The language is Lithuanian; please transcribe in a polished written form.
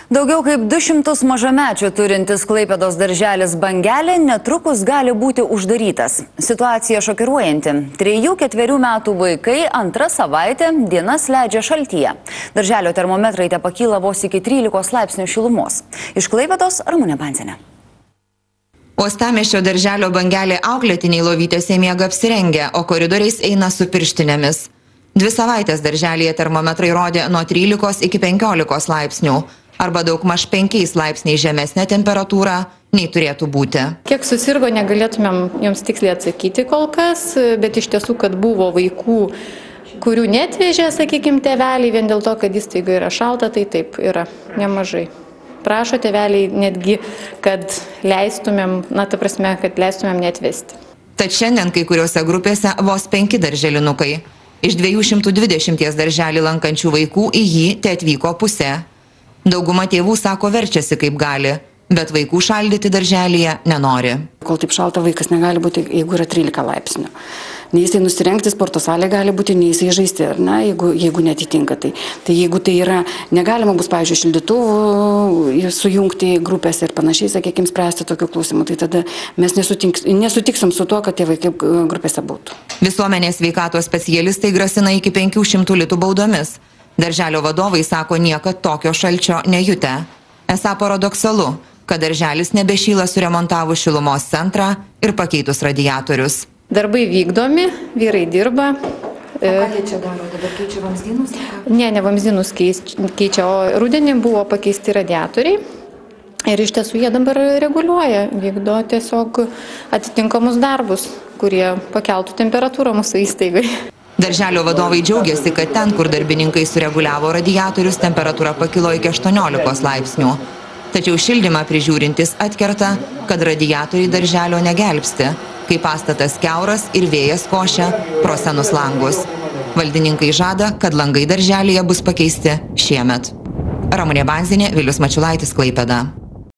Daugiau kaip 200 mažamečių turintis Klaipėdos darželis Bangelė netrukus gali būti uždarytas. Situacija šokiruojanti. 3-4 metų vaikai antrą savaitę dienas leidžia šaltyje. Darželio termometrai tepakyla vos iki 13 laipsnių šilumos. Iš Klaipėdos Ramunė Banzinė. Uostamiesčio darželio Bangelė auklėtiniai lovytėse miega apsirengę, o koridoriais eina su pirštinėmis. 2 savaitės darželyje termometrai rodė nuo 13 iki 15 laipsnių. Arba daugmaž 5 laipsniai žemesnė temperatūra nei turėtų būti. Kiek susirgo, negalėtumėm jums tiksliai atsakyti kol kas, bet iš tiesų, kad buvo vaikų, kurių netvežė, sakykime, tėveliai, vien dėl to, kad įstaiga yra šalta, tai taip yra nemažai. Prašo tėveliai netgi, kad leistumėm, kad leistumėm netvesti. Tad šiandien kai kuriuose grupėse vos 5 darželinukai. Iš 220 darželį lankančių vaikų į jį te atvyko pusė. Dauguma tėvų sako verčiasi kaip gali, bet vaikų šaldyti darželyje nenori. Kol taip šalta, vaikas negali būti, jeigu yra 13 laipsnių. Nei jisai nusirengti sporto salė gali būti, nei jisai žaisti, ar ne, jeigu netitinka tai. Tai jeigu tai yra, negalima bus, pavyzdžiui, šildytuvų sujungti grupės ir panašiai, sakykime, spręsti tokių klausimų, tai tada mes nesutiksim su tuo, kad tie vaikai grupėse būtų. Visuomenės sveikatos specialistai grasina iki 500 litų baudomis. Darželio vadovai sako niekad tokio šalčio nejutę. Esą paradoksalu, kad darželis nebešyla suremontavus šilumos centrą ir pakeitus radiatorius. Darbai vykdomi, vyrai dirba. O ką jie čia daro? Dabar keičia vamzdynus? Ne vamzdynus keičia, o rudenį buvo pakeisti radiatoriai. Ir iš tiesų jie dabar reguliuoja, vykdo tiesiog atitinkamus darbus, kurie pakeltų temperatūrą mūsų įstaigai. Darželio vadovai džiaugiasi, kad ten, kur darbininkai sureguliavo radiatorius, temperatūra pakilo iki 18 laipsnių. Tačiau šildymą prižiūrintis atkerta, kad radiatoriai darželio negelbsti, kai pastatas kiauras ir vėjas košia pro senus langus. Valdininkai žada, kad langai darželyje bus pakeisti šiemet. Ramunė Banzinė, Vilius Mačiulaitis, Klaipėda.